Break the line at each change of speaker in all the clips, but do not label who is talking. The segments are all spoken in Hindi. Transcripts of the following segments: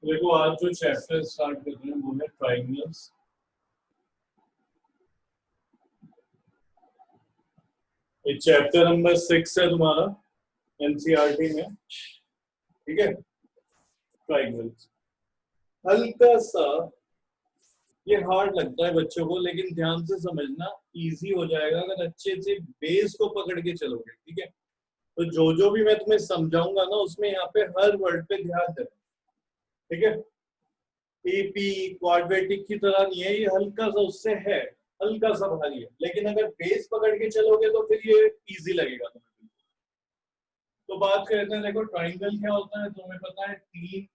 देखो आज जो चैप्टर स्टार्ट कर रहे हैं वो है ट्राइंगल्स। ये चैप्टर नंबर 6 है तुम्हारा एनसीईआरटी में, ठीक है। ट्राइंगल्स हल्का सा ये हार्ड लगता है बच्चों को, लेकिन ध्यान से समझना, इजी हो जाएगा अगर अच्छे से बेस को पकड़ के चलोगे, ठीक है। तो जो भी मैं तुम्हें समझाऊंगा ना उसमें यहाँ पे हर वर्ड पे ध्यान देना, ठीक है। एपी क्वाड्रेटिक की तरह नहीं है, ये हल्का सा उससे है, हल्का सा भारी है, लेकिन अगर बेस पकड़ के चलोगे तो फिर ये इजी लगेगा तुम्हें। तो बात करते हैं, देखो ट्राइंगल क्या होता है तुम्हें पता है, तीन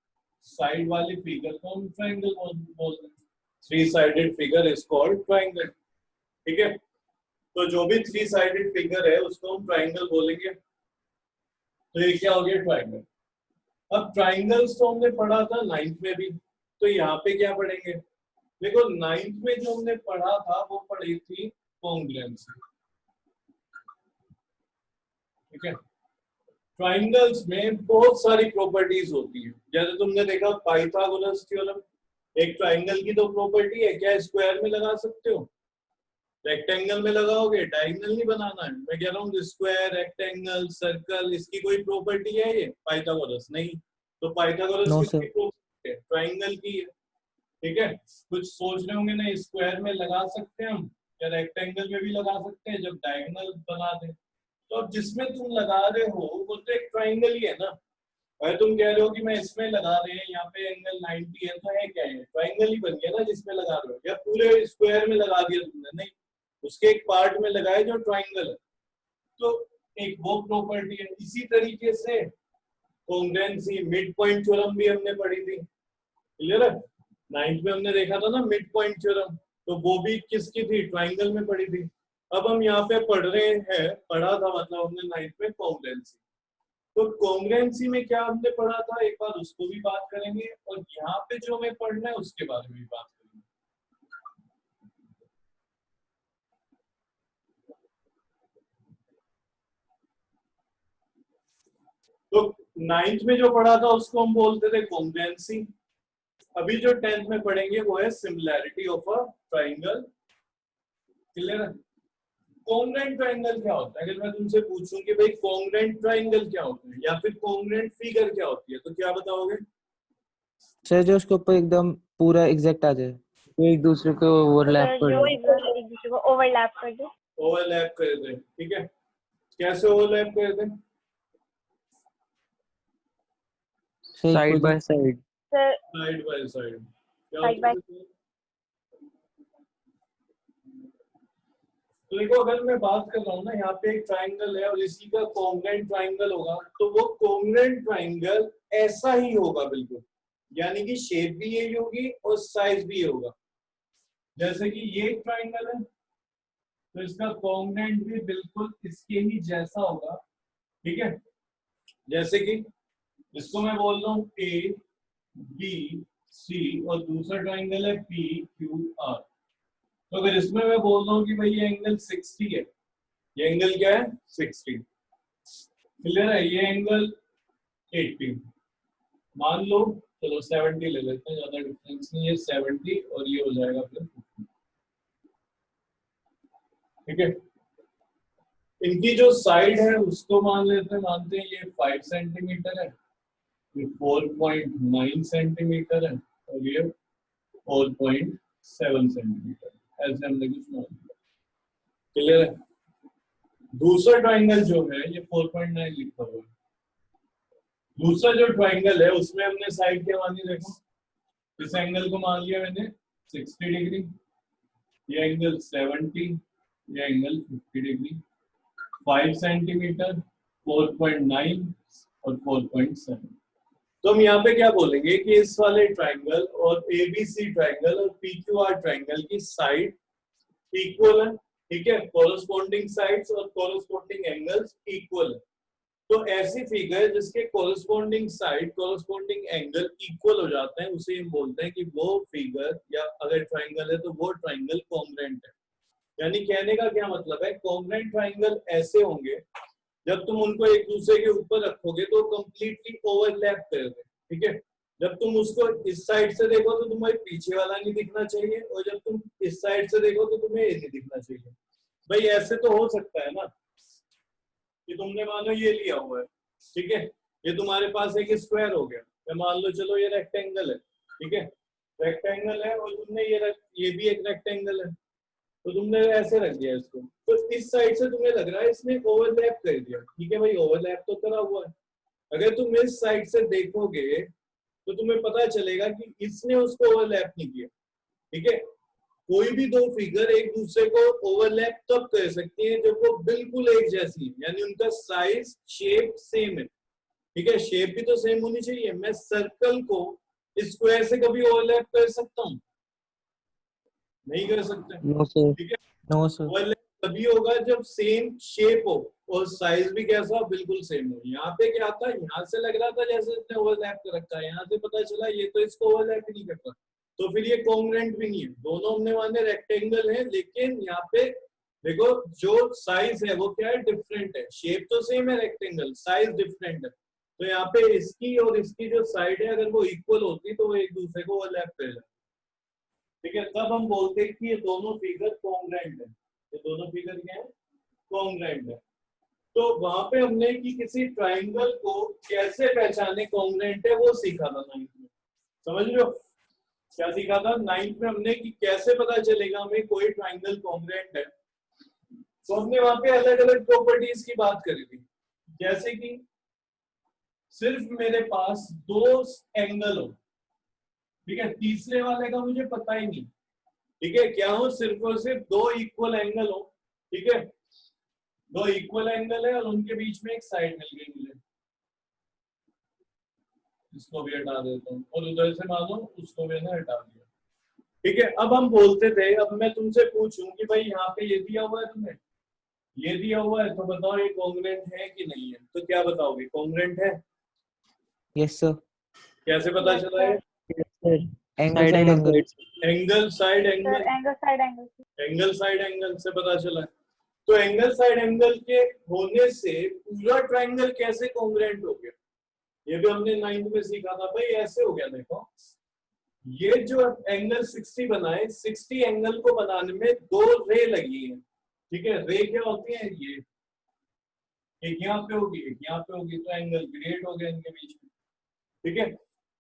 साइड वाले फिगर को हम ट्राइंगल बोलते हैं। Three sided figure is called triangle, ठीक है। तो जो भी थ्री साइडेड फिगर है उसको हम ट्राइंगल बोलेंगे। तो ये क्या हो गया ट्राइंगल। अब ट्राइंगल्स तो हमने पढ़ा था 9th में भी, तो यहाँ पे क्या पढ़ेंगे, देखो 9th में जो हमने पढ़ा था वो पढ़ी थी कॉन्ग्रुएंसी, ठीक है। ट्राइंगल्स में बहुत सारी प्रॉपर्टीज होती है, जैसे तुमने देखा पाइथागोरस थ्योरम, एक ट्राइंगल की तो प्रॉपर्टी है, क्या स्क्वायर में लगा सकते हो, रेक्टेंगल में लगाओगे, डायगोनल नहीं बनाना है। मैं कह रहा हूँ स्क्वायर, रेक्टेंगल, सर्कल, इसकी कोई प्रॉपर्टी है ये पाइथागोरस नहीं। तो पाइथागोरस
No,
किसकी
sir.
प्रॉपर्टी है, ट्राइंगल की है, ठीक है। कुछ सोच रहे होंगे ना स्क्वायर में लगा सकते हैं हम या रेक्टेंगल में भी लगा सकते हैं जब डायगोनल बना दें। तो अब जिसमें तुम लगा रहे हो वो तो एक ट्राइंगल ही है ना। अगर तुम कह रहे हो कि मैं इसमें लगा रहे हैं, यहाँ पे एंगल 90 है, तो है क्या है, ट्राइंगल ही बन गया ना जिसमें लगा रहे हो, या पूरे स्क्वायर में लगा दिया तुमने, नहीं, उसके एक पार्ट में लगाए जो ट्राइंगल है। तो एक वो प्रॉपर्टी है। इसी तरीके से कॉन्ग्रुएंसी, मिड पॉइंट थ्योरम भी हमने पढ़ी थी, क्लियर है। 9th में हमने देखा था ना मिड पॉइंट थ्योरम, तो वो भी किसकी थी, ट्राइंगल में पढ़ी थी। अब हम यहाँ पे पढ़ रहे हैं, पढ़ा था मतलब हमने 9th में कॉन्ग्रुएंसी। तो कॉन्ग्रुएंसी में क्या हमने पढ़ा था एक बार उसको भी बात करेंगे, और यहाँ पे जो हमें पढ़ना है उसके बारे में भी बात करेंगे। तो 9th में जो पढ़ा था उसको हम बोलते थे कॉन्ग्रुएंसी। अभी जो 10th में पढ़ेंगे वो है similarity of a triangle, clear है। कॉन्ग्रुएंट ट्राइंगल क्या होता है, अगर मैं तुमसे पूछूं कि भाई कॉन्ग्रुएंट ट्राइंगल क्या होता है या फिर कॉन्ग्रुएंट फिगर क्या होती है, तो क्या बताओगे।
सर जो उसके ऊपर एकदम पूरा एग्जैक्ट आ जाए, जो एक दूसरे को ओवरलैप कर
जो
दे।
एक दूसरे को ओवरलैप कर दे।
ओवरलैप कर दे, ठीक है। कैसे ओवरलैप कर दे,
side by side.
Sir
side by side क्या
साइड
होता
बाय,
है। तो देखो अगर मैं बात कर रहा हूँ ना, यहाँ पे एक ट्राइंगल है और इसी का कॉन्ग्रुएंट ट्राइंगल होगा, तो वो कॉन्ग्रुएंट ट्राइंगल ऐसा ही होगा बिल्कुल, यानी कि शेप भी यही होगी और साइज भी ये होगा। जैसे कि ये एक ट्राइंगल है तो इसका कॉन्ग्रुएंट भी बिल्कुल इसके ही जैसा होगा, ठीक है। जैसे कि इसको मैं बोल रहा हूँ ए बी सी और दूसरा ट्राइंगल है पी क्यू आर। तो अगर इसमें मैं बोल रहा हूँ कि भाई ये एंगल 60 है, ये एंगल क्या है 60, क्लियर है, ये एंगल 80 मान लो, चलो 70 ले लेते हैं, ज्यादा डिफरेंस नहीं है, 70 और ये हो जाएगा फिर 50, ठीक है। इनकी जो साइड है उसको मान लेते हैं, मानते हैं ये 5 सेंटीमीटर है, ये 4.9 सेंटीमीटर है और ये 4.7 सेंटीमीटर, ऐसे हमने कुछ मान लिया, क्लियर है। दूसरा ट्राइंगल जो है ये 4.9 लिखा हुआ है। दूसरा जो ट्राइंगल है उसमें हमने साइड क्या मानी, देखो इस एंगल को मान लिया मैंने 60 डिग्री, ये एंगल 70, ये एंगल 50 डिग्री, 5 सेंटीमीटर, 4.9 और 4.7। तो हम यहाँ पे क्या बोलेंगे कि इस वाले ट्राइंगल और एबीसी ट्राइंगल और पीक्यूआर ट्राइंगल की साइड इक्वल है, ठीक है, कोरस्पोंडिंग साइड्स और कोरस्पोंडिंग एंगल्स इक्वल है। तो ऐसी फिगर जिसके corresponding side, corresponding angle equal हो जाते हैं उसे हम बोलते हैं कि वो फिगर, या अगर ट्राइंगल है तो वो ट्राइंगल कॉन्ग्रुएंट है। यानी कहने का क्या मतलब है, कॉन्ग्रुएंट ट्राइंगल ऐसे होंगे जब तुम उनको एक दूसरे के ऊपर रखोगे तो कंप्लीटली ओवरलैप कर दे, ठीक है। जब तुम उसको इस साइड से देखो तो तुम्हें पीछे वाला नहीं दिखना चाहिए, और जब तुम इस साइड से देखो तो तुम्हें ये नहीं दिखना चाहिए। भाई ऐसे तो हो सकता है ना कि तुमने मानो ये लिया हुआ है, ठीक है, ये तुम्हारे पास एक स्क्वायर हो गया, मैं मान लो चलो ये रेक्टेंगल है, ठीक है, रेक्टेंगल है, और तुमने ये भी एक रेक्टेंगल है, तो तुमने ऐसे रख दिया इसको, तो इस साइड से तुम्हें लग रहा है इसने ओवरलैप कर दिया, ठीक है भाई, ओवरलैप तो करा हुआ है। अगर तुम इस साइड से देखोगे तो तुम्हें पता चलेगा कि इसने उसको ओवरलैप नहीं किया, ठीक है। कोई भी दो फिगर एक दूसरे को ओवरलैप तब कर सकती है जब वो बिल्कुल एक जैसी है, यानी उनका साइज शेप सेम है, ठीक है, शेप भी तो सेम होनी चाहिए। मैं सर्कल को स्क्वायर से कभी ओवरलैप कर सकता हूँ? नहीं कर सकते,
नो सर,
ठीक है।
No sir.
ओवरलैप तभी होगा जब सेम शेप हो और साइज भी कैसा बिल्कुल सेम हो। यहाँ पे क्या था, यहाँ से लग रहा था जैसे इसने ओवरलैप कर रखा है, यहाँ से पता चला ये तो इसको ओवरलैप ही नहीं करता, तो फिर ये कॉन्ग्रुएंट भी नहीं है। दोनों हमने माने रेक्टेंगल है, लेकिन यहाँ पे देखो जो साइज है वो क्या है, डिफरेंट है। शेप तो सेम है रेक्टेंगल, साइज डिफरेंट है, तो यहाँ पे इसकी और इसकी जो साइड है अगर वो इक्वल होती तो वो एक दूसरे को ओवरलैप कर जाती, ठीक है। तब हम बोलते हैं कि ये दोनों फिगर कॉन्ग्रुएंट है, ये दोनों फिगर क्या है, कॉन्ग्रुएंट है। तो वहां पे हमने कि किसी ट्राइंगल को कैसे पहचाने कॉन्ग्रुएंट है वो सीखा था 9th में, समझ रहे हो क्या सीखा था 9th में हमने कि कैसे पता चलेगा हमें कोई ट्राइंगल कॉन्ग्रुएंट है। तो हमने वहां पे अलग अलग प्रॉपर्टीज की बात करी थी, जैसे कि सिर्फ मेरे पास दो एंगल हो, ठीक है, तीसरे वाले का मुझे पता ही नहीं, ठीक है, क्या हो, सिर्फ और सिर्फ दो इक्वल एंगल हो, ठीक है, दो इक्वल एंगल है और उनके बीच में एक साइड मिल गई मुझे, इसको भी हटा देता हूँ, और उधर से मान लो उसको मैंने हटा दिया, ठीक है। अब हम बोलते थे, अब मैं तुमसे पूछूं कि भाई यहाँ पे ये दिया हुआ है, तुम्हें ये दिया हुआ है, तो बताओ ये कॉन्ग्रुएंट है कि नहीं है, तो क्या बताओगे, कॉन्ग्रुएंट है?
Yes sir.
कैसे पता
Yes,
चला है?
Yes sir, angle
Side
side
angle.
Angle.
Angle side
sir,
angle,
angle side angle.
Angle side angle से पता चला है। तो एंगल साइड एंगल के होने से पूरा ट्राइंगल कैसे कॉन्ग्रुएंट हो गया, ये भी हमने 9th में सीखा था। भाई ऐसे हो गया, देखो ये जो एंगल 60 बना है, 60 एंगल को बनाने में दो रे लगी है, ठीक है। रे क्या होती है, ये एक यहाँ पे होगी एक यहाँ पे होगी, तो एंगल क्रिएट हो गया इनके बीच में, ठीक है।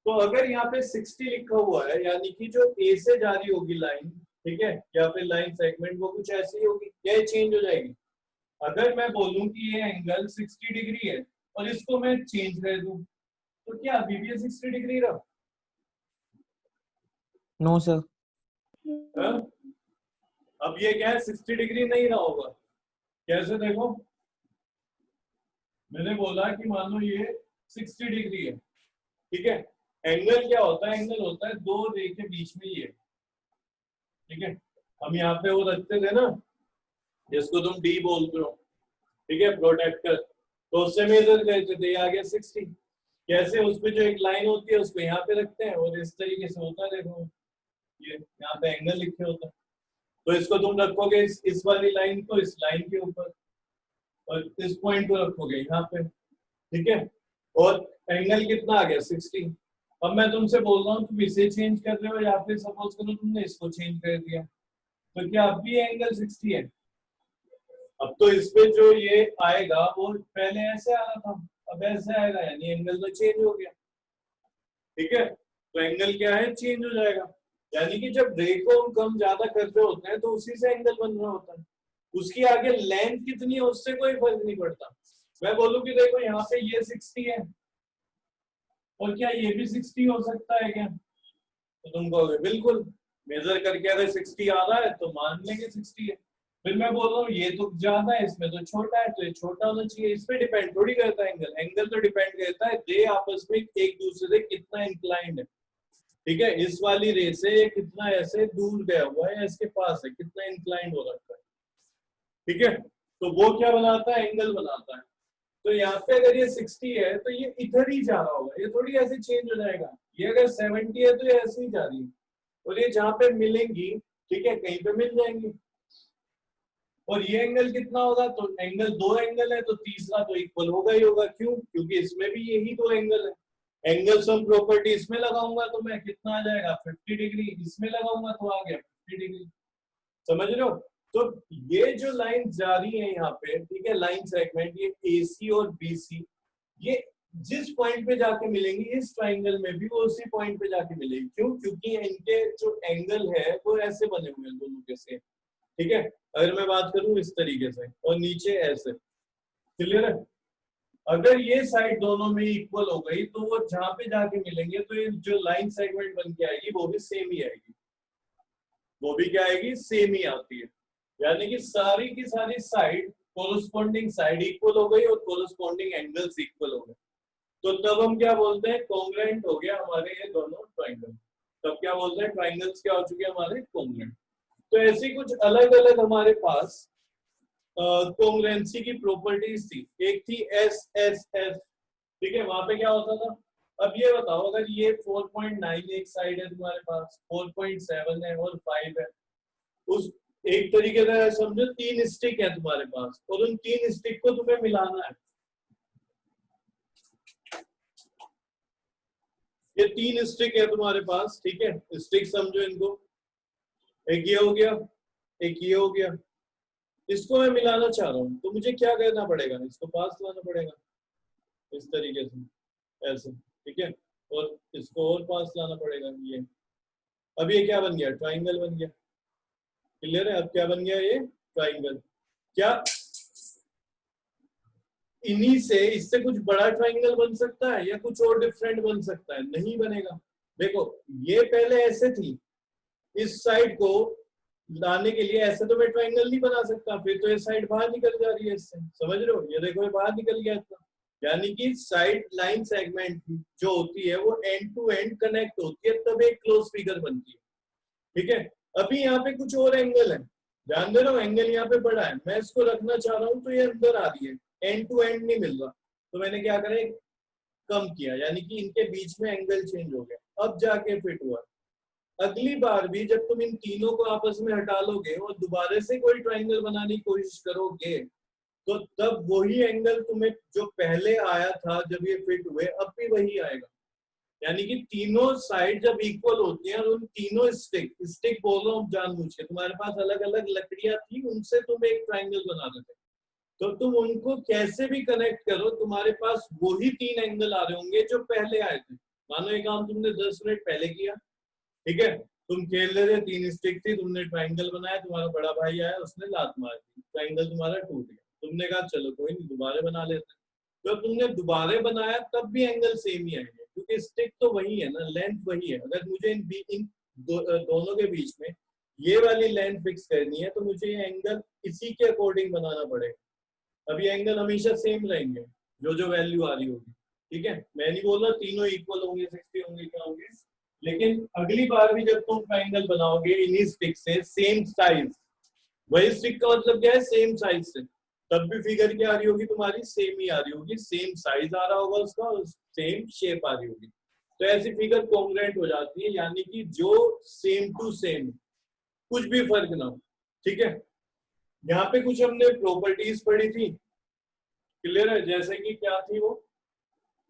तो अगर यहाँ पे 60 लिखा हुआ है, यानी कि जो ए से जा रही होगी लाइन, ठीक है, या फिर लाइन सेगमेंट, वो कुछ ऐसी होगी, क्या चेंज हो जाएगी? अगर मैं बोलूं कि ये एंगल 60 डिग्री है और इसको मैं चेंज कर दूं, तो क्या अभी भी 60 डिग्री रहा?
No sir.
हाँ? अब ये क्या है, 60 डिग्री नहीं रहा होगा। कैसे, देखो मैंने बोला कि मान लो ये 60 डिग्री है, ठीक है। एंगल क्या होता है, एंगल होता है दो रे के बीच में ये, ठीक है। हम यहाँ पे वो रखते थे ना जिसको तुम डी बोलते हो, ठीक है, प्रोटेक्टर, तो उससे मेजर करते थे, आ गया 60। कैसे, उसपे जो एक लाइन होती है उसको यहाँ पे रखते हैं और इस तरीके से होता है, देखो ये यहाँ पे एंगल लिखे होता है, तो इसको तुम रखोगे इस वाली लाइन को इस लाइन के ऊपर और इस पॉइंट को रखोगे यहाँ पे, ठीक है, और एंगल कितना आ गया, 60। अब मैं तुमसे बोल रहा हूँ तुम इसे चेंज कर रहे हो या फिर सपोज करो तुमने इसको चेंज कर दिया, तो क्या अब भी एंगल 60 है? अब तो इस पे जो ये आएगा वो पहले ऐसे आ रहा था, अब ऐसे आएगा, यानी एंगल तो चेंज हो गया, ठीक है। तो एंगल क्या है, चेंज हो जाएगा। यानी कि जब रे को हम कम ज्यादा कर रहे होते हैं तो उसी से एंगल बन रहा होता है, उसकी आगे लेंथ कितनी है उससे कोई फर्क नहीं पड़ता। मैं बोलूं कि देखो यहाँ पे ये 60 है और क्या ये भी 60 हो सकता है क्या, तो तुम कहोगे बिल्कुल, मेजर करके अगर 60 आ रहा है तो मान लेंगे 60 है। फिर मैं बोल रहा हूँ ये तो ज्यादा है, इसमें तो छोटा है, तो ये छोटा होना चाहिए। इस पे डिपेंड थोड़ी करता है एंगल, एंगल तो डिपेंड करता है रे आपस में एक दूसरे से कितना इंक्लाइंड है, ठीक है। इस वाली रे से ये कितना ऐसे दूर गया हुआ है या इसके पास है, कितना इंक्लाइंड हो रखा है, ठीक है। तो वो क्या बनाता है, एंगल बनाता है। तो यहाँ पे अगर ये 60 है तो ये इधर ही जा रहा होगा, ये थोड़ी ऐसे चेंज हो जाएगा। ये अगर 70 है तो ये ऐसे ही जा रही है, और ये जहाँ पे मिलेंगी, ठीक है, कहीं पे मिल जाएंगी। और ये एंगल कितना होगा, तो एंगल दो एंगल है तो तीसरा तो इक्वल होगा ही होगा। क्यों? क्योंकि इसमें भी यही दो एंगल है। एंगल सम प्रॉपर्टी इसमें लगाऊंगा तो मैं कितना आ जाएगा 50 डिग्री, इसमें लगाऊंगा तो आ गया 50 डिग्री। समझ रहे हो? तो ये जो लाइन जा रही है यहाँ पे, ठीक है, लाइन सेगमेंट, ये AC और BC, ये जिस पॉइंट पे जाके मिलेंगी इस ट्राइंगल में भी वो उसी पॉइंट पे जाके मिलेगी। क्यों? क्योंकि इनके जो एंगल है वो ऐसे बने हुए हैं दोनों के सेम। ठीक है, अगर मैं बात करूं इस तरीके से और नीचे ऐसे, क्लियर है? अगर ये साइड दोनों में इक्वल हो गई तो वो जहां पे जाके मिलेंगे तो ये जो लाइन सेगमेंट बन के आएगी वो भी सेम ही आएगी, वो भी क्या आएगी, सेम ही आती है। यानी कि सारी की सारी साइड, कोरोस्पोंडिंग साइड इक्वल हो गई और कोरोस्पोंडिंग एंगल्स इक्वल हो गए, तो तब हम क्या बोलते हैं, कॉन्ग्रुएंट हो गया हमारे ये दोनों ट्राइंगल। तब क्या बोलते हैं, ट्राइंगल्स क्या हो चुके हैं हमारे, कॉन्ग्रुएंट। तो ऐसी कुछ अलग अलग हमारे पास कॉन्ग्रुएंसी की प्रॉपर्टीज थी। एक थी SSS, ठीक है, वहां पे क्या होता था। अब ये बताओ, अगर ये 4.9 एक साइड है तुम्हारे पास, 4.7 है और 5 है, उस एक तरीके से समझो 3 स्टिक है तुम्हारे पास और उन 3 स्टिक को तुम्हें मिलाना है। ये 3 स्टिक है तुम्हारे पास, ठीक है, स्टिक समझो इनको, एक ये हो गया, एक ये हो गया, इसको मैं मिलाना चाह रहा हूँ तो मुझे क्या करना पड़ेगा, इसको पास लाना पड़ेगा इस तरीके से, ऐसे, ठीक है, और इसको और पास लाना पड़ेगा ये। अब ये क्या बन गया, ट्राइंगल बन गया। क्लियर है? अब क्या बन गया, ये ट्राइंगल। क्या इन्हीं से इससे कुछ बड़ा ट्राइंगल बन सकता है या कुछ और डिफरेंट बन सकता है? नहीं बनेगा। देखो ये पहले ऐसे थी, इस साइड को लाने के लिए ऐसे तो मैं ट्राइंगल नहीं बना सकता, फिर तो ये साइड बाहर निकल जा रही है इससे, समझ रहे हो? ये देखो ये बाहर निकल गया इतना, यानी कि साइड लाइन सेगमेंट जो होती है वो एंड टू एंड कनेक्ट होती है, तब एक क्लोज फिगर बनती है। ठीक है, अभी यहाँ पे कुछ और एंगल है, ध्यान दे रहा हूँ, एंगल यहाँ पे बड़ा है, मैं इसको रखना चाह रहा हूँ तो ये अंदर आ रही है, एंड टू एंड नहीं मिल रहा, तो मैंने क्या करा, कम किया, यानी कि इनके बीच में एंगल चेंज हो गया, अब जाके फिट हुआ। अगली बार भी जब तुम इन तीनों को आपस में हटा लोगे और दोबारा से कोई ट्राइंगल बनाने की कोशिश करोगे तो तब वही एंगल तुम्हें जो पहले आया था जब ये फिट हुए, अब भी वही आएगा। यानी कि तीनों साइड जब इक्वल होती हैं और उन तीनों स्टिक बोल रहा हूँ जानबूझ के, तुम्हारे पास अलग अलग लकड़ियां थी, उनसे तुम एक ट्राइंगल बना रहे थे, तो तुम उनको कैसे भी कनेक्ट करो तुम्हारे पास वही 3 एंगल आ रहे होंगे जो पहले आए थे। मानो ये काम तुमने 10 मिनट पहले किया, ठीक है, तुम खेल रहे थे, 3 स्टिक थी, तुमने ट्राइंगल बनाया, तुम्हारा बड़ा भाई आया, उसने लात मार दी, ट्राइंगल तुम्हारा टूट गया, तुमने कहा चलो कोई नहीं दोबारा बना लेते, जब तुमने दोबारा बनाया तब भी एंगल सेम ही आएंगे, क्योंकि स्टिक तो वही है ना, लेंथ वही है। अगर मुझे इन दोनों के बीच में ये वाली लेंथ फिक्स करनी है तो मुझे ये एंगल इसी के अकॉर्डिंग बनाना पड़ेगा। अब ये एंगल हमेशा सेम रहेंगे जो जो वैल्यू आ रही होगी, ठीक है, मैं नहीं बोल रहा तीनों इक्वल होंगे, 60 होंगे, क्या होंगे, लेकिन अगली बार भी जब तुम ट्राइंगल बनाओगे इन्हीं स्टिक से सेम साइज, वही स्टिक का मतलब क्या है, सेम साइज से, तब भी फिगर क्या आ रही होगी तुम्हारी, सेम ही आ रही होगी, सेम साइज आ रहा होगा उसका और सेम शेप आ रही होगी, तो ऐसी फिगर कॉन्ग्रुएंट हो जाती है, यानी कि जो सेम टू सेम, कुछ भी फर्क ना हो। ठीक है, यहाँ पे कुछ हमने प्रॉपर्टीज पढ़ी थी, क्लियर है, जैसे कि क्या थी वो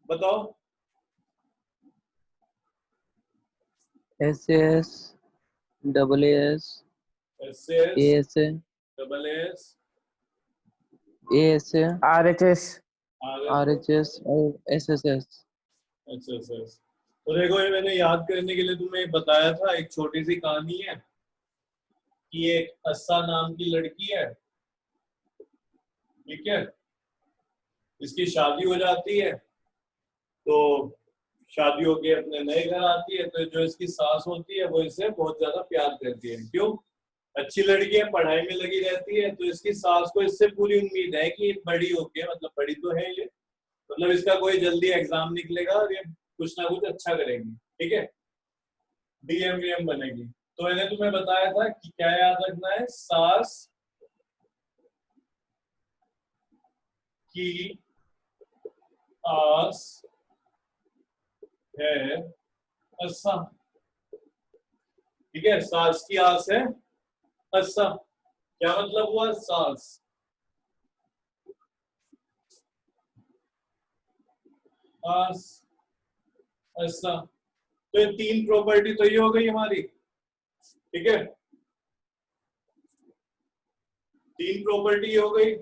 बताओ।
SAS, AAS,
S
ASA,
double S
ASA,
RHS,
RHS और SSS।
अच्छा अच्छा। तो देखो ये मैंने याद करने के लिए तुम्हें बताया था, एक छोटी सी कहानी है कि एक अस्सा नाम की लड़की है, ठीक है, इसकी शादी हो जाती है, तो शादी होके अपने नए घर आती है, तो जो इसकी सास होती है वो इसे बहुत ज्यादा प्यार करती है। क्यों? अच्छी लड़की है, पढ़ाई में लगी रहती है, तो इसकी सास को इससे पूरी उम्मीद है कि बड़ी होके, मतलब बड़ी तो है ये, मतलब इसका कोई जल्दी एग्जाम निकलेगा और ये कुछ ना कुछ अच्छा करेगी, ठीक है, DM बनेगी। तो मैंने तुम्हें बताया था कि क्या याद रखना है, सास की आस है अस्सा, ठीक है, सास की आस है अस्सा। क्या मतलब हुआ, सास आस ऐसा। तो ये 3 प्रॉपर्टी तो ये हो गई हमारी, ठीक है, 3 प्रॉपर्टी हो गई।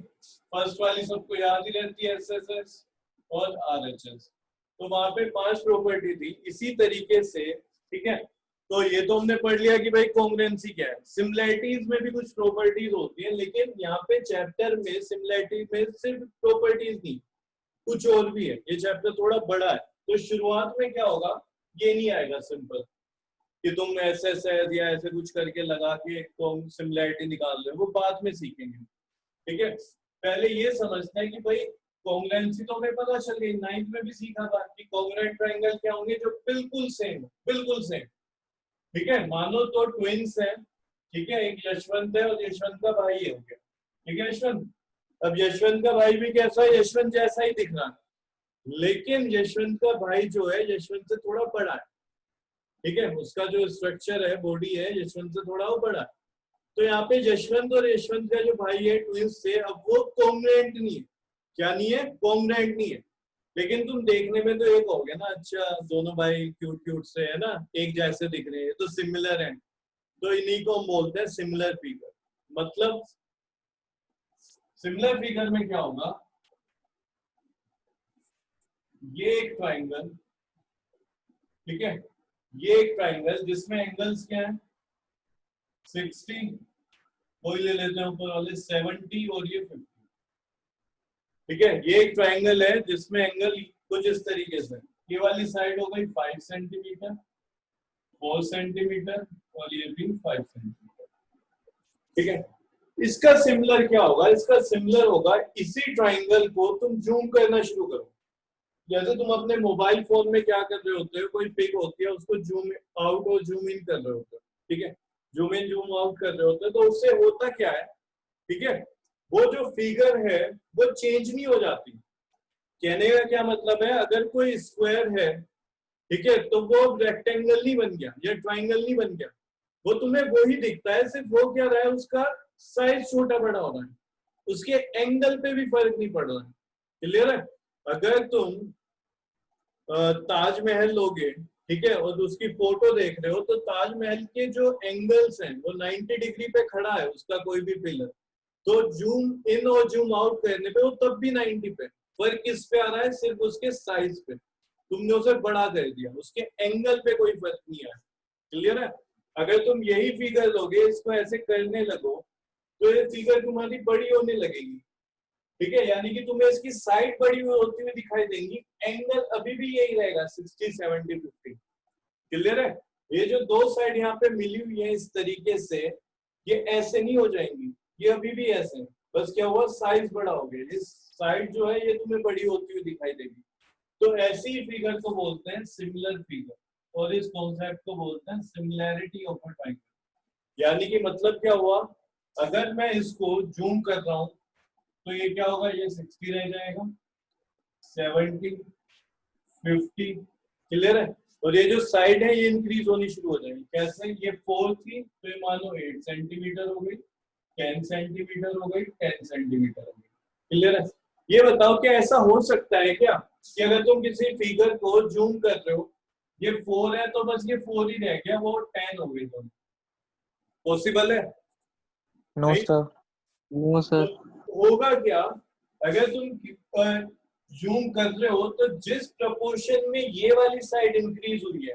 फर्स्ट वाली सबको याद ही रहती है, एसएसएस और आरएचएस। तो वहां पे 5 प्रॉपर्टी थी। इसी तरीके से, ठीक है, तो ये तो हमने पढ़ लिया कि भाई कॉन्ग्रुएंसी क्या है। सिमिलैरिटीज में भी कुछ प्रॉपर्टीज होती हैं, लेकिन यहाँ पे चैप्टर में सिमिलैरिटी में सिर्फ प्रॉपर्टीज नहीं, कुछ और भी है। ये चैप्टर थोड़ा बड़ा है, तो शुरुआत में क्या होगा, ये नहीं आएगा सिंपल कि तुम ऐसे या ऐसे कुछ करके लगा के सिमिलैरिटी निकाल रहे हो, वो बाद में सीखेंगे, ठीक है। पहले ये समझना है कि भाई कॉन्ग्रुएंसी तो हमें पता चल गई, 9th में भी सीखा था कि कॉन्ग्रुएंट ट्रायंगल क्या होंगे, जो बिल्कुल सेम, बिल्कुल सेम, ठीक है। मानो तो ट्विन्स है, ठीक है, एक यशवंत है और यशवंत का भाई है, हो गया, ठीक है, यशवंत। अब यशवंत का भाई भी कैसा है, यशवंत जैसा ही दिख रहा है, लेकिन यशवंत का भाई जो है यशवंत से थोड़ा बड़ा है, ठीक है, उसका जो स्ट्रक्चर है, बॉडी है, यशवंत से थोड़ा वो बड़ा है। तो यहाँ पे यशवंत और यशवंत का जो भाई है ट्विन्स से, अब वो कॉन्ग्रुएंट नहीं है। क्या नहीं है, कॉन्ग्रुएंट नहीं है। लेकिन तुम देखने में तो एक हो गया ना, अच्छा दोनों भाई क्यूट क्यूट से है ना, एक जैसे दिख रहे हैं, तो सिमिलर है, तो इन्हीं को हम बोलते हैं सिमिलर फिगर। मतलब सिमिलर फिगर में क्या होगा, ये एक ट्राइंगल, ठीक है, ये एक ट्राइंगल जिसमें एंगल्स क्या है, 60, कोई ले लेते हैं ऊपर वाले 70 और ये 50, ठीक है। ये एक ट्राइंगल है जिसमें एंगल कुछ इस तरीके से, ये वाली साइड हो गई 5 सेंटीमीटर, 4 सेंटीमीटर और ये भी 5 सेंटीमीटर, ठीक है। इसका सिमिलर क्या होगा, इसका सिमिलर होगा, इसी ट्राइंगल को तुम जूम करना शुरू करो। जैसे तुम अपने मोबाइल फोन में क्या कर रहे होते हो, कोई पिक होती है उसको जूम आउट और जूम इन कर रहे होते हो, ठीक है, जूम इन जूम आउट कर रहे होते हैं, तो उससे होता क्या है, ठीक है, वो जो फिगर है वो चेंज नहीं हो जाती। कहने का क्या मतलब है, अगर कोई स्क्वायर है, ठीक है, तो वो रेक्टेंगल नहीं बन गया या ट्राइंगल नहीं बन गया, वो तुम्हें वो ही दिखता है, सिर्फ वो क्या रहा है, उसका साइज छोटा बड़ा हो रहा है, उसके एंगल पे भी फर्क नहीं पड़ रहा है। क्लियर है। अगर तुम ताजमहल लोगे, ठीक है, और उसकी फोटो देख रहे हो, तो ताजमहल के जो एंगल्स हैं वो 90 डिग्री पे खड़ा है, उसका कोई भी पिलर, तो जूम इन और जूम आउट करने पे वो तब भी 90 पे, फर्क किस पे आ रहा है, सिर्फ उसके साइज पे, तुमने उसे बड़ा कर दिया, उसके एंगल पे कोई फर्क नहीं आया। क्लियर है। अगर तुम यही फिगर लोगे, इसको ऐसे करने लगो, तो ये फिगर तुम्हारी बड़ी होने लगेगी, ठीक है, यानी कि तुम्हें इसकी साइड बड़ी हुई होती हुई दिखाई देंगी, एंगल अभी भी यही रहेगा 60, 70, 50। क्लियर है। ये जो दो साइड यहाँ पे मिली हुई है इस तरीके से, ये ऐसे नहीं हो जाएंगी, ये अभी भी ऐसे, बस क्या हुआ, साइज बड़ा हो गया, इस साइड जो है ये तुम्हें बड़ी होती हुई दिखाई देगी। तो ऐसी ही फिगर को बोलते हैं सिमिलर फिगर, और इस कॉन्सेप्ट को बोलते हैं सिमिलैरिटी ऑफ अ ट्रायंगल। यानी कि मतलब क्या हुआ, अगर मैं इसको जूम कर रहा हूं तो ये क्या होगा, ये 60 रह जाएगा, 70, 50। क्लियर है। और ये जो साइड है ये इंक्रीज होनी शुरू हो जाएगी। कैसे, ये 4 थी तो ये मानो 8 सेंटीमीटर हो गई, 10 सेंटीमीटर हो गई, 10 सेंटीमीटर हो गई। क्लियर है। ये बताओ कि ऐसा हो सकता है क्या कि अगर तुम किसी फिगर को जूम कर रहे हो, ये 4 है तो बस ये 4 ही रह गया, वो 10 हो गई, दोनों पॉसिबल है?
No sir, no sir.
होगा क्या, अगर तुम जूम कर रहे हो तो जिस प्रपोर्शन में ये वाली साइड इंक्रीज हुई है,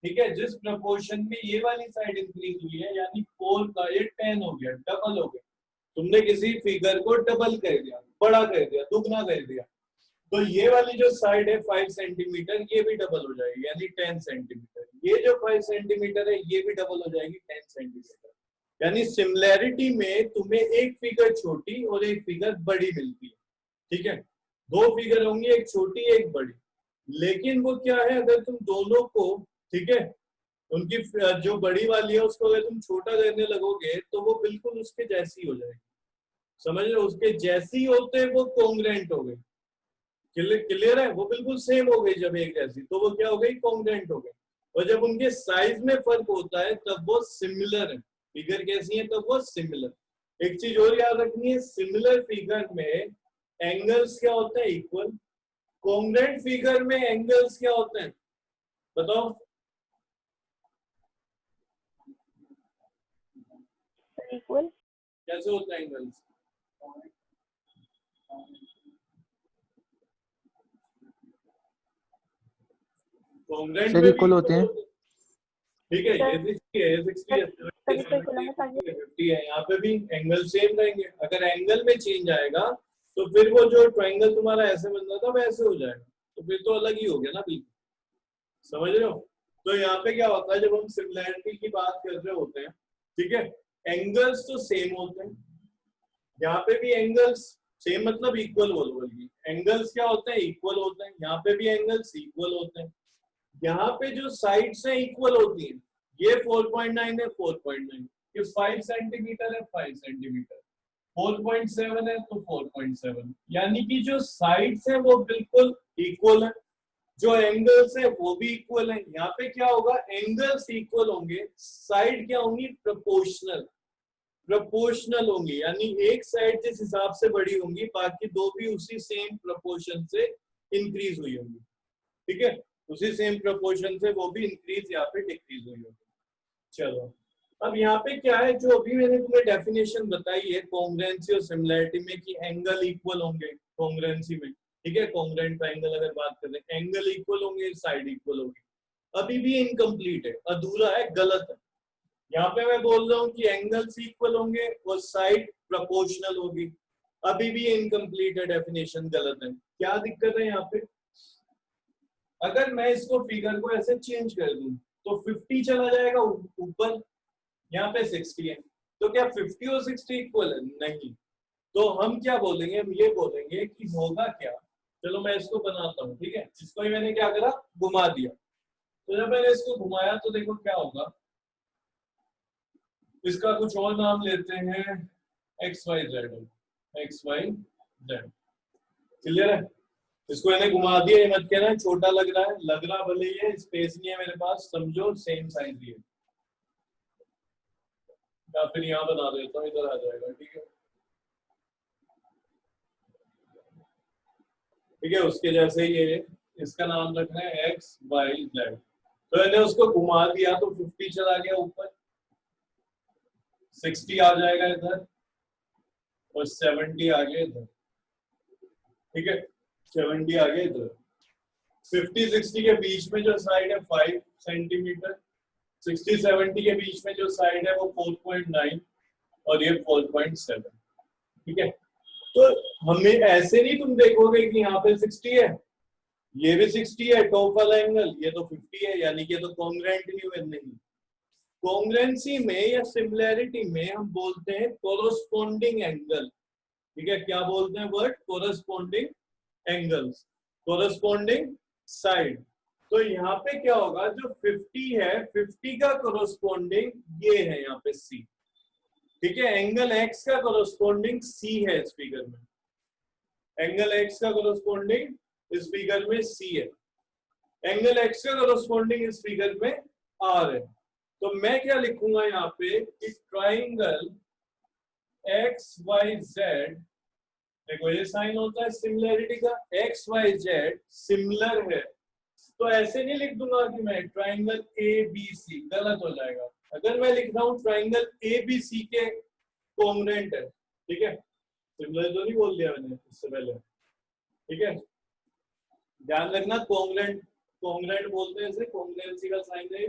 ठीक है, जिस प्रपोर्शन में ये वाली साइड इंक्रीज हुई है, यानी 4 का ये 10 हो गया, डबल हो गया। तुमने किसी फिगर को डबल कर दिया, बड़ा कर दिया, दुगना कर दिया, तो ये वाली जो साइड है 5 सेंटीमीटर, ये भी डबल हो जाएगी, यानी 10 सेंटीमीटर। ये जो 5 सेंटीमीटर है ये भी डबल हो जाएगी, 10 सेंटीमीटर। यानी सिमिलैरिटी में तुम्हें एक फिगर छोटी और एक फिगर बड़ी मिलती है, ठीक है, दो फिगर होंगी, एक छोटी एक बड़ी। लेकिन वो क्या है, अगर तुम दोनों को, ठीक है, उनकी जो बड़ी वाली है उसको अगर तुम छोटा करने लगोगे तो वो बिल्कुल उसके जैसी हो जाएगी। समझ रहे हो, उसके जैसी होते वो कॉन्ग्रुएंट हो गई। क्लियर है, वो बिल्कुल सेम हो गई, जब एक जैसी तो वो क्या हो गई, कॉन्ग्रुएंट हो गई। और जब उनके साइज में फर्क होता है तब वो सिमिलर है। फिगर कैसी है, तब वो सिमिलर। एक चीज और याद रखनी है, सिमिलर फिगर में एंगल्स क्या होते हैं, इक्वल। कॉन्ग्रुएंट फिगर में एंगल्स क्या होते हैं, बताओ
इक्वल।
कैसे होता है एंगल्स? कॉन्ग्रेंट
सर
में भी
इक्वल होते हैं।
ठीक है, ये
सर
60 है, ये 60 है, 70
तभी
है,
तो इक्वल होंगे
70
ताकि
है, 50 है, यहाँ पे भी एंगल सेम रहेंगे। अगर एंगल में चेंज आएगा तो फिर वो जो ट्रायंगल तुम्हारा ऐसे बन रहा था वैसे हो जाएगा, तो फिर तो अलग ही हो गया ना बिल्कुल। समझ रहे हो? तो यहाँ पे क्या होता है जब हम सिमिलैरिटी की बात कर रहे होते हैं, ठीक है, एंगल्स तो सेम होते हैं, यहाँ पे भी एंगल्स सेम मतलब इक्वल बोलो, बल्कि एंगल्स क्या होते हैं, इक्वल होते हैं। यहाँ पे भी एंगल्स इक्वल होते हैं। यहाँ पे जो साइड्स हैं इक्वल होती हैं। ये 4.9 है, 4.9, ये 5 सेंटीमीटर है, 5 सेंटीमीटर, 4.7 है तो 4.7, यानी कि जो साइड्स है वो बिल्कुल इक्वल है, जो एंगल्स है वो भी इक्वल है। यहाँ पे क्या होगा, एंगल्स इक्वल होंगे, साइड क्या होंगी, प्रोपोर्शनल, प्रोपोर्शनल होंगी, यानी एक साइड जिस हिसाब से बड़ी होंगी बाकी दो भी उसी सेम प्रोपोर्शन से इंक्रीज हुई होंगी। ठीक है, उसी सेम प्रोपोर्शन से वो भी इंक्रीज या फिर डिक्रीज हुई होगी। चलो अब यहाँ पे क्या है, जो अभी मैंने तुम्हें डेफिनेशन बताई है कॉन्ग्रुएंसी और सिमिलैरिटी में कि एंगल इक्वल होंगे कॉन्ग्रुएंसी में, ठीक है, कॉन्ग्रुएंट ट्रायंगल अगर बात करें एंगल इक्वल होंगे, साइड इक्वल होगी, अभी भी इनकम्प्लीट है, अधूरा है, गलत है। यहाँ पे मैं बोल रहा हूँ कि एंगल्स इक्वल होंगे और साइड प्रोपोर्शनल होगी, अभी भी इनकम्प्लीट है, डेफिनेशन गलत है। क्या दिक्कत है यहाँ पे, अगर मैं इसको फिगर को ऐसे चेंज कर दूं तो 50 चला जाएगा ऊपर, यहाँ पे 60 है, तो क्या 50 और 60 इक्वल है? नहीं। तो हम क्या बोलेंगे, हम ये बोलेंगे कि होगा क्या, चलो मैं इसको बनाता हूँ, ठीक है, इसको ही मैंने क्या करा, घुमा दिया, तो जब मैंने इसको घुमाया तो देखो क्या होगा, इसका कुछ और नाम लेते हैं X Y Z, X Y Z, clear है? इसको मैंने घुमा दिया, ये मत कहना छोटा लग रहा है, लग रहा भले ही है, स्पेस नहीं है मेरे पास, समझो सेम साइज ही है, या फिर यहाँ बना देता हूँ, इधर आ जाएगा, ठीक है, ठीक है, उसके जैसे ही ये, इसका नाम रखना है एक्स वाई जेड, तो मैंने उसको घुमा दिया तो 50 चला गया ऊपर, 60 आ जाएगा इधर और 70 आ गया इधर, ठीक है, 70 आ गया इधर, 50-60 के बीच में जो साइड है 5 सेंटीमीटर, 60-70 के बीच में जो साइड है वो 4.9 और ये 4.7, ठीक है। तो हमें ऐसे नहीं तुम देखोगे कि यहाँ पे 60 है, ये भी 60 है टॉप वाला एंगल, ये तो 50 है, यानी कि ये तो कॉन्ग्रुएंट नहीं हुए, नहीं। कॉन्ग्रुएंसी में या सिमिलैरिटी में हम बोलते हैं कोरोस्पोंडिंग एंगल, ठीक है, क्या बोलते हैं word, corresponding angles, corresponding side. तो यहाँ पे क्या होगा, जो 50 है 50 का कोरोस्पोंडिंग ये है यहाँ पे C, ठीक है, एंगल X का कोरोस्पोंडिंग C है इस फिगर में, एंगल X का कोरोस्पोंडिंग इस फिगर में C है, एंगल X का कोरोस्पोंडिंग इस फिगर में R है। तो मैं क्या लिखूंगा यहाँ पे कि ट्राइंगल एक्स वाई जेड, देखो ये साइन होता है सिमिलैरिटी का, एक्स वाई जेड सिमिलर है, तो ऐसे नहीं लिख दूंगा कि मैं ट्राइंगल ए बी सी, गलत हो जाएगा। अगर मैं लिख रहा हूँ ट्राइंगल ए बी सी के कॉन्ग्रुएंट है, ठीक है, सिमिलर तो नहीं बोल दिया मैंने इससे पहले, ठीक है, ध्यान रखना, कॉन्ग्रुएंट, कॉन्ग्रुएंट बोलते हैं इसे, कॉन्ग्रुएंसी का साइन है।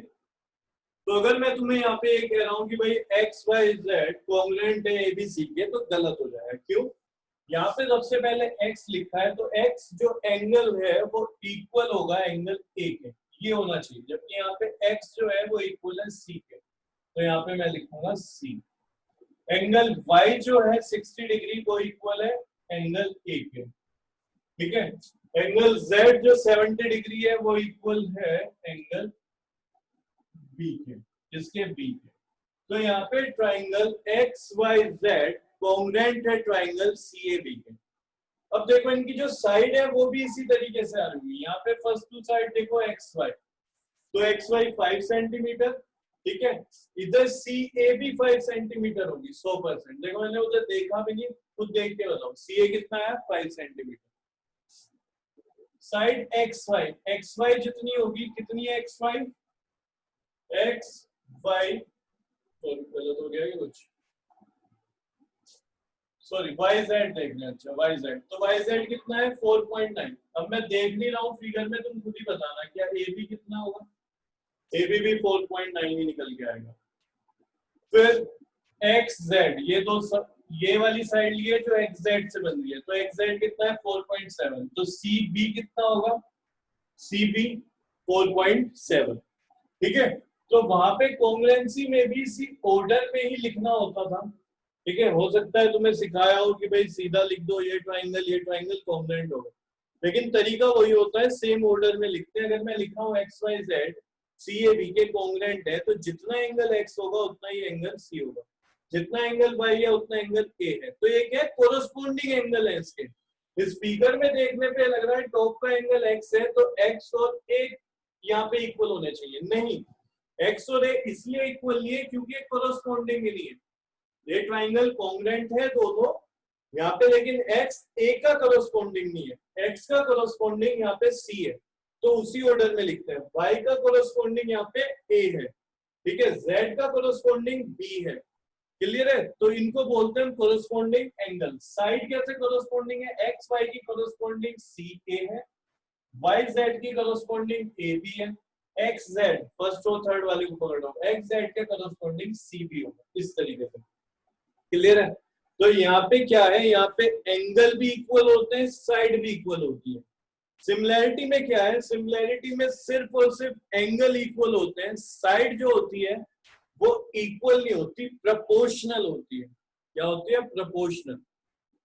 तो अगर मैं तुम्हें यहाँ पे ये कह रहा हूँ कि भाई एक्स वाई जेड कॉन्ग्रुएंट है एबीसी के, तो गलत हो जाएगा, क्यों, यहाँ पे सबसे पहले x लिखा है, तो x जो एंगल है वो इक्वल होगा एंगल ए के, ये होना चाहिए, जबकि यहाँ पे x जो है वो इक्वल है c के, तो यहाँ पे मैं लिखूंगा c। एंगल y जो है 60 डिग्री वो इक्वल है एंगल ए के, ठीक है, एंगल z जो 70 डिग्री है वो इक्वल है एंगल बी के, जिसके बी के। तो यहाँ पे triangle X Y Z congruent है ट्राइंगल सी ए बी के। अब देखो इनकी जो साइड है वो भी इसी तरीके से आ रही है, यहाँ पे फर्स्ट टू साइड देखो एक्स वाई, तो एक्स वाई 5 सेंटीमीटर, ठीक है, इधर सी ए भी 5 सेंटीमीटर होगी 100%, देखो मैंने उधर देखा भी नहीं, खुद देख के बताओ, सी ए कितना है 5 सेंटीमीटर, साइड एक्स वाई जितनी होगी, कितनी है एक्स वाई, गलत हो गया ये कुछ, सॉरी वाई जेड देख लें। अच्छा वाई जेड, तो वाई जेड कितना है 4.9। अब मैं देख नहीं रहा हूँ फिगर में, तुम खुद ही बताना क्या ए बी कितना होगा। ए बी भी 4.9 ही निकल के आएगा। फिर एक्स जेड, ये दो सब, ये वाली साइड लिए जो एक्स जेड से बन रही है, तो एक्स जेड कितना है 4.7, तो सी बी कितना होगा, सी बी 4.7। ठीक है, तो वहां पे कॉन्ग्रुएंसी में भी इसी ऑर्डर में ही लिखना होता था। ठीक है, हो सकता है तुम्हें सिखाया हो कि भाई सीधा लिख दो ये ट्राइंगल कॉन्ग्रुएंट होगा, लेकिन तरीका वही होता है, सेम ऑर्डर में लिखते हैं। अगर मैं लिखा हूँ X Y Z C A B के कॉन्ग्रुएंट है, तो जितना एंगल एक्स होगा उतना ही एंगल सी होगा, जितना एंगल वाई है उतना एंगल ए है। तो ये क्या कोरोस्पोंडिंग एंगल है इसके। इस फिगर में देखने पे लग रहा है टॉप का एंगल एक्स है, तो एक्स और ए यहाँ पे इक्वल होने चाहिए, नहीं, एक्स और ए इसलिए इक्वल नहीं है क्योंकि कोरोस्पोंडिंग ही नहीं है। ये ट्राइंगल कॉन्ग्रुएंट है दोनों यहाँ पे, लेकिन एक्स ए का कोरोस्पोंडिंग नहीं है, एक्स का कोरोस्पोंडिंग यहाँ पे सी है, तो उसी ऑर्डर में लिखते हैं। वाई का कोरोस्पोंडिंग यहाँ पे ए है, ठीक है, जेड का कोरोस्पोंडिंग बी है। क्लियर है, तो इनको बोलते हैं कोरोस्पोंडिंग एंगल। साइड कैसे कोरोस्पोंडिंग है, एक्स वाई की कोरोस्पोंडिंग सी ए है, वाई जेड की कोरोस्पोंडिंग ए बी है, एक्स जेड फर्स्ट और थर्ड वाले को पकड़ लो, एक्स जेड के कोरोस्पोंडिंग सी बी होगा, इस तरीके से। क्लियर है, तो यहाँ पे क्या है, यहाँ पे एंगल भी इक्वल होते हैं, साइड भी इक्वल होती है। सिमिलैरिटी में क्या है, सिमिलैरिटी में सिर्फ और सिर्फ एंगल इक्वल होते हैं, साइड जो होती है वो इक्वल नहीं होती, प्रपोर्शनल होती है। क्या होती है, प्रपोर्शनल।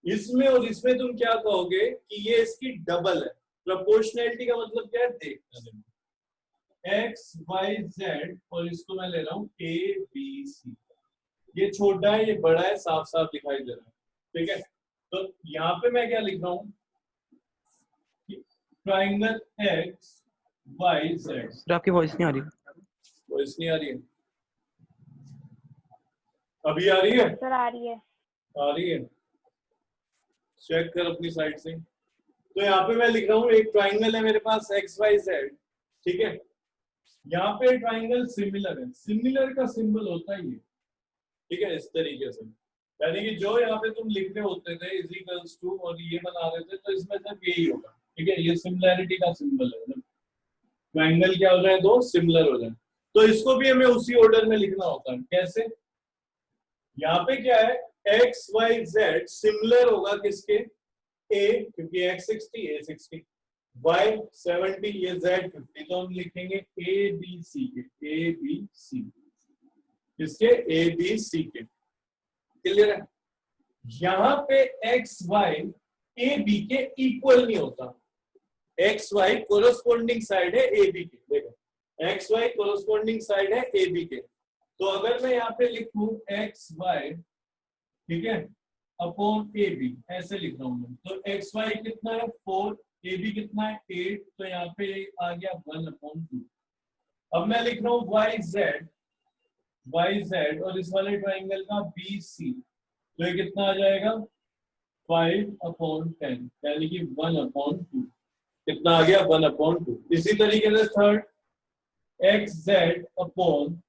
इसमें और इसमें तुम क्या कहोगे कि ये इसकी डबल है। प्रपोर्शनैलिटी का मतलब क्या है, देखना, एक्स वाई जेड, और इसको मैं ले रहा हूं ए बी सी, ये छोटा है ये बड़ा है, साफ साफ दिखाई दे रहा है। ठीक है, तो यहाँ पे मैं क्या लिख रहा हूँ, triangle X Y Z.
Sir आपकी वॉइस नहीं आ रही।
वॉइस नहीं आ रही है, अभी आ रही है,
सर आ रही है।
आ रही है, चेक कर अपनी साइड से। तो यहाँ पे मैं लिख रहा हूँ एक ट्राइंगल है मेरे पास एक्स वाई जेड, ठीक है, यहाँ पे ट्राइंगल सिमिलर है, सिमिलर का सिंबल होता ही है। ठीक है, इस तरीके से, यानी कि जो यहाँ पे तुम लिख रहे होते थे इज इक्वल्स टू और ये बना रहे थे, तो इसमें सिर्फ यही होगा। ठीक है, ये सिमिलैरिटी का सिंबल है, ट्राइंगल क्या हो जाए, दो सिमिलर हो जाए। तो इसको भी हमें उसी ऑर्डर में लिखना होता है। कैसे, यहाँ पे क्या है, एक्स वाई जेड सिमिलर होगा किसके, ए, क्योंकि एक्स 60 ए 60, वाई 70 ये जेड 50, तो हम लिखेंगे ए बी सी के, ए बी सी इसके, ए बी सी के। क्लियर है, यहां पे एक्स वाई ए बी के इक्वल नहीं होता, एक्स वाई कोरोस्पोंडिंग साइड है ए बी के। देखो एक्स वाई कोरोस्पोंडिंग साइड है ए बी के, तो अगर मैं यहाँ पे लिखूं एक्स वाई, ठीक है, अपॉन ए बी, ऐसे लिख रहा हूं मैं, तो एक्स वाई कितना है 4, ए बी कितना है 8, तो यहाँ पे आ गया 1/2। अब मैं लिख रहा हूँ वाई जेड और इस वाले ट्राइंगल का बी सी, तो ये कितना आ जाएगा 5/10, यानी कि 1/2। कितना आ गया 1/2। इसी तरीके से थर्ड एक्स जेड अपॉन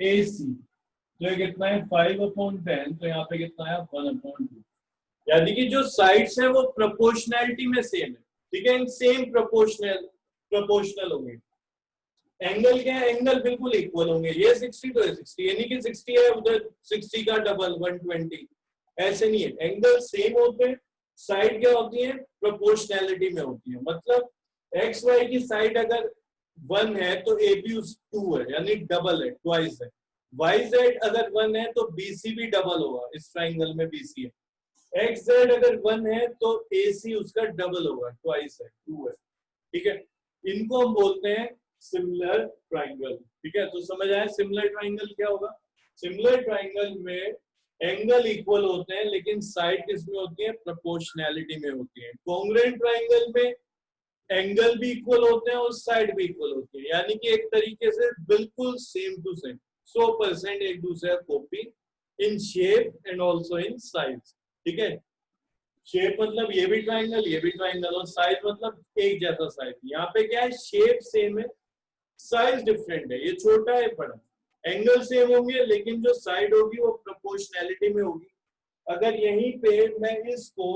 ए सी, तो ये कितना है 5/10, तो यहाँ पे कितना है 1/2। यानी कि जो साइड्स है वो प्रोपोर्शनैलिटी में सेम है। ठीक है, सेम प्रोपोर्शनल होंगे। एंगल क्या है, एंगल बिल्कुल इक्वल होंगे, ये 60 तो ये 60, यानी कि 60 है उधर 60 का डबल 120, ऐसे नहीं है, एंगल सेम होते हैं। साइड क्या होती है, प्रोपोर्शनैलिटी में होती है, मतलब एक्स वाई की साइड अगर 1 है तो ए बी 2 है, यानी डबल है, ट्वाइस है। वाई जेड अगर 1 है तो बी सी भी डबल होगा, इस ट्राइंगल में बी सी है। एक्स जेड अगर 1 है तो ए सी उसका डबल होगा, ट्वाइस है, 2 है। ठीक है, इनको हम बोलते हैं सिमिलर ट्राइंगल। ठीक है, तो समझ आया सिमिलर ट्राइंगल क्या होगा। सिमिलर ट्राइंगल में एंगल इक्वल होते हैं, लेकिन साइड किसमें होती है, प्रोपोर्शनैलिटी में होती है। कॉन्ग्रुएंट ट्राइंगल में एंगल भी इक्वल होते हैं और साइड भी इक्वल होती है, यानी कि एक तरीके से बिल्कुल सेम टू सेम, 100% एक दूसरे का copy in shape and also in size. ठीक है, शेप मतलब ये भी ट्राइंगल, ये भी ट्राइंगल, और साइज मतलब एक जैसा साइज। यहाँ पे क्या है, शेप सेम है, साइज डिफरेंट है, ये छोटा है बड़ा, एंगल सेम होंगे लेकिन जो साइड होगी वो प्रोपोर्शनैलिटी में होगी। अगर यहीं पे मैं इसको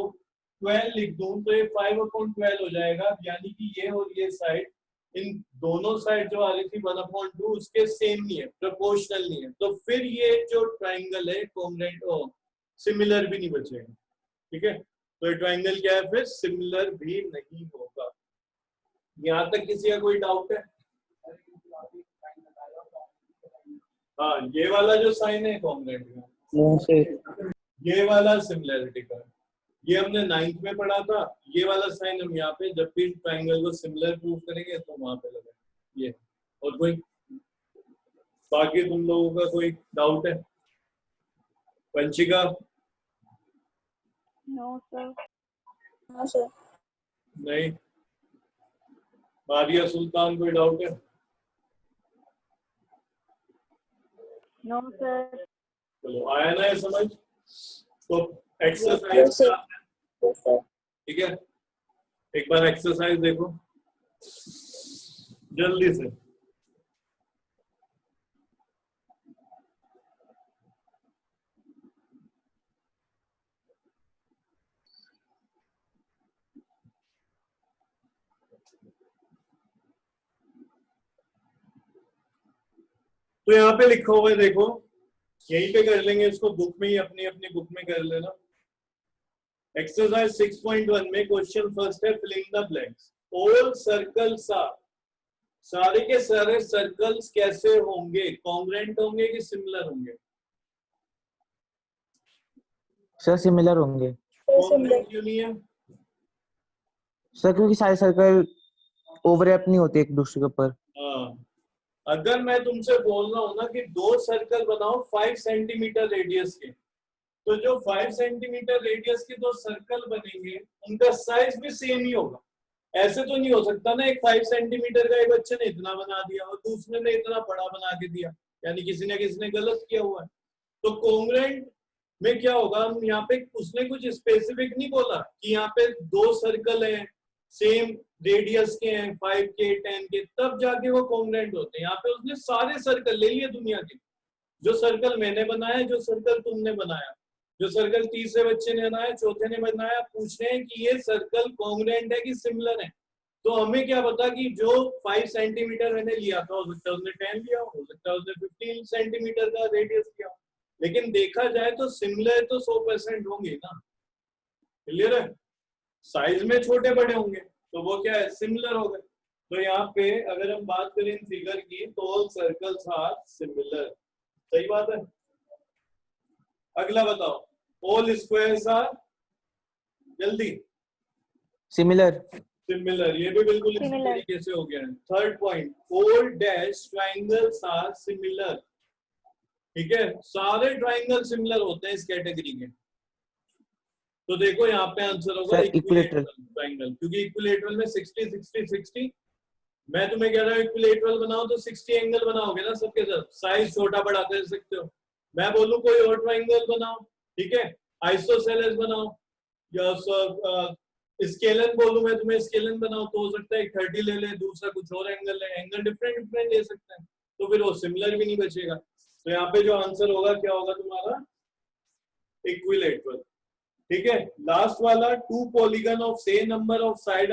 12 लिख दूं तो ये 5/12 हो जाएगा, यानी कि ये और ये साइड, इन दोनों साइड जो आ रही थी 1/2 उसके सेम नहीं है, प्रोपोर्शनल नहीं है, तो फिर ये जो ट्राइंगल है कॉन्ग्रुएंट और सिमिलर भी नहीं बचेगा। ठीक है, तो ये ट्राइंगल क्या है, फिर सिमिलर भी नहीं होगा। यहाँ तक किसी का कोई डाउट है? हाँ, ये वाला जो साइन है कॉन्ग्रुएंट का,
मुंह से
ये वाला सिमिलरिटी का, ये हमने 9th में पढ़ा था। ये वाला साइन हम यहाँ पे जब भी ट्राइंगल को सिमिलर प्रूव करेंगे तो वहां पे लगाएंगे। ये, और कोई बाकी तुम लोगों का कोई डाउट है? पंचिका?
No sir.
हाँ सर।
नहीं। मारिया सुल्तान, कोई डाउट है?
No sir.
चलो, आया ना ये समझ? तो
Yes,
exercise,
sir. Yes, sir.
ठीक है, एक बार एक्सरसाइज देखो जल्दी से। तो यहाँ पे लिखा हुआ है, देखो यहीं पे कर लेंगे इसको, बुक में ही, अपनी अपनी बुक में कर लेना। एक्सरसाइज 6.1 में क्वेश्चन फर्स्ट है, filling the blanks. All circles are, सारे के सारे सर्कल्स कैसे होंगे, कॉन्ग्रुएंट होंगे कि सिमिलर होंगे?
सर सिमिलर होंगे
कॉन्ग्रुएंट क्यों नहीं है?
सर, क्योंकि सारे सर्कल ओवरलैप नहीं होते एक दूसरे के ऊपर।
हाँ, अगर मैं तुमसे बोल रहा हूं ना कि दो सर्कल बनाओ 5 सेंटीमीटर रेडियस के, तो जो 5 सेंटीमीटर रेडियस के दो सर्कल बनेंगे उनका साइज भी सेम ही होगा। ऐसे तो नहीं हो सकता ना, एक 5 सेंटीमीटर का एक बच्चे ने इतना बना दिया और दूसरे ने इतना बड़ा बना के दिया, यानी किसी ने गलत किया हुआ है। तो कॉन्ग्रुएंट में क्या होगा, हम यहाँ पे, उसने कुछ स्पेसिफिक नहीं बोला कि यहाँ पे दो सर्कल हैं सेम रेडियस के हैं 5 के 10 के, तब जाके वो कॉन्ग्रुएंट होते हैं। यहाँ पे उसने सारे सर्कल ले लिए दुनिया के, जो सर्कल मैंने बनाया, जो सर्कल तुमने बनाया, जो सर्कल तीसरे बच्चे ने बनाया, चौथे ने बनाया, पूछ रहे हैं कि ये सर्कल कॉन्ग्रुएंट है कि सिमिलर है। तो हमें क्या पता कि जो 5 सेंटीमीटर मैंने लिया था, हो सकता है उसने 10 लिया, हो सकता है उसने 15 सेंटीमीटर का रेडियस लिया, लेकिन देखा जाए तो सिमिलर तो 100% होंगे ना। क्लियर है? साइज में छोटे बड़े होंगे तो वो क्या है, सिमिलर हो गए। तो यहाँ पे अगर हम बात करें फिगर की, तो ऑल सर्कल्स आर सिमिलर। सही बात है। अगला बताओ, ऑल स्क्वायर्स आर, जल्दी,
सिमिलर।
सिमिलर, ये भी बिल्कुल इसी
Similar.
तरीके से हो गया है। Third point, all dash triangles are similar. ठीक है, सारे ट्राइंगल सिमिलर होते हैं इस कैटेगरी के। तो देखो यहाँ पे आंसर होगा
Sir,
इक्विलेटरल
equilateral.
ट्राइंगल, क्योंकि इक्विलेटरल में 60 60 60। मैं तुम्हें कह रहा हूँ इक्विलेटरल बनाओ तो 60 एंगल बनाओगे ना सबके साथ, साइज छोटा बड़ा कर सकते हो। मैं बोलूँ कोई और ट्राइंगल बनाओ, ठीक है, आइसोसेलेस बनाओ, या स्केलन बोलूं मैं तुम्हें, स्केलन बनाओ, तो हो सकता है 30 ले ले, दूसरा कुछ और एंगल ले, एंगल डिफरेंट डिफरेंट ले सकते हैं, तो फिर वो सिमिलर भी नहीं बचेगा। तो यहाँ पे जो आंसर होगा क्या होगा तुम्हारा, इक्विलेटरल। ठीक है, लास्ट वाला, 2 polygon of same number of side